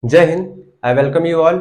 जय Hind. I welcome you all.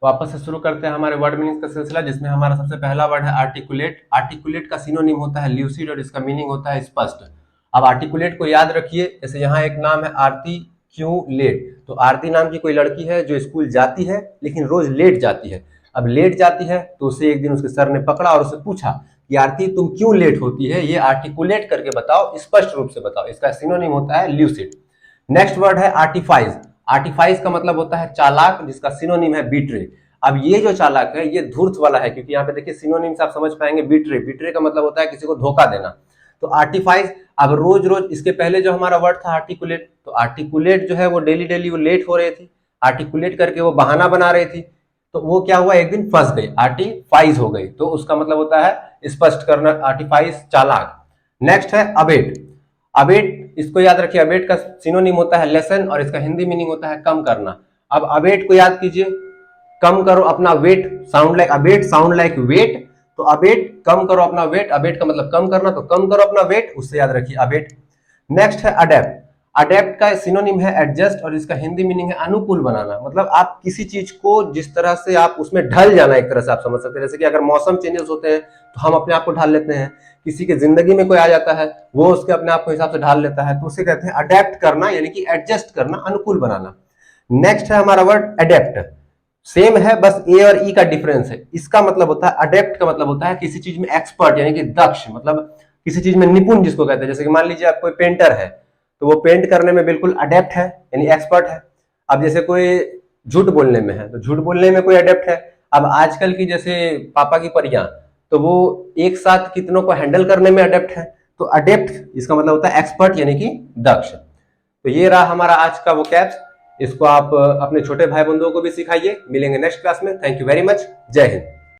वापस से शुरू करते हैं हमारे वर्ड मीनिंग्स का सिलसिला, जिसमें हमारा सबसे पहला वर्ड है आर्टिकुलेट। आर्टिकुलेट का सिनोनिम होता है ल्यूसिड और इसका मीनिंग होता है स्पष्ट। अब आर्टिकुलेट को याद रखिए, जैसे यहाँ एक नाम है आरती क्यों लेट। तो आरती नाम की कोई लड़की है जो स्कूल जाती है लेकिन रोज लेट जाती है। अब लेट जाती है तो उसे एक दिन उसके सर ने पकड़ा और उससे पूछा कि आरती तुम क्यों लेट होती है, ये आर्टिकुलेट करके बताओ, स्पष्ट रूप से बताओ। इसका सिनोनिम होता है ल्यूसिड। नेक्स्ट वर्ड है आर्टिफाइज। आर्टिफाइज का मतलब होता है चालाक, जिसका सिनोनिम है बीट्रे। अब ये जो चालाक है ये धूर्त वाला है, क्योंकि यहाँ पे देखिए सिनोनिम से आप समझ पाएंगे बीट्रे। बीट्रे का मतलब होता है किसी को धोखा देना। तो आर्टिफाइज। अब रोज रोज इसके पहले जो हमारा वर्ड था आर्टिकुलेट, तो आर्टिकुलेट जो है वो डेली डेली वो लेट हो रही थी, आर्टिकुलेट करके वो बहाना बना रही थी। तो वो क्या हुआ, एक दिन फंस गई, आर्टिफाइज हो गई। तो उसका मतलब होता है स्पष्ट करना, आर्टिफाइज चालाक। नेक्स्ट है अबेट। अबेट, इसको याद रखिए, अबेट का सिनोनिम होता है लेसन और इसका हिंदी मीनिंग होता है कम करना। अब अबेट को याद कीजिए, कम करो अपना weight, sound like abate, sound like weight. तो अबेट कम करो अपना वेट, अबेट का मतलब कम करना, तो कम करो अपना वेट, उससे याद रखिए अबेट। नेक्स्ट है अडेप्ट। अडेप्ट का सिनोनिम है एडजस्ट और इसका हिंदी मीनिंग है अनुकूल बनाना। मतलब आप किसी चीज को जिस तरह से आप उसमें ढल जाना, एक तरह से आप समझ सकते हैं। जैसे कि अगर मौसम चेंजेस होते हैं तो हम अपने आप को ढाल लेते हैं, किसी के जिंदगी में कोई आ जाता है वो उसके अपने आप को हिसाब से ढाल लेता है, तो उसे कहते हैं अडेप्ट करना, यानी कि एडजस्ट करना, अनुकूल बनाना। नेक्स्ट है हमारा वर्ड एडेप्ट। सेम है, बस ए और ई का डिफरेंस है। इसका मतलब होता है, अडेप्ट का मतलब होता है किसी चीज में एक्सपर्ट, यानी कि दक्ष, मतलब किसी चीज में निपुण जिसको कहते हैं। जैसे कि मान लीजिए आप कोई पेंटर है तो वो पेंट करने में बिल्कुल अडेप्ट है, यानी एक्सपर्ट है। अब जैसे कोई झूठ बोलने में है तो झूठ बोलने में कोई अडेप्ट है। अब आजकल की जैसे पापा की परियां, तो वो एक साथ कितनों को हैंडल करने में अडेप्ट है। तो अडेप्ट इसका मतलब होता है एक्सपर्ट, यानी कि दक्ष। तो ये रहा हमारा आज का वो कैप्स। इसको आप अपने छोटे भाई बंधुओं को भी सिखाइए। मिलेंगे नेक्स्ट क्लास में। Thank you very much. जय हिंद।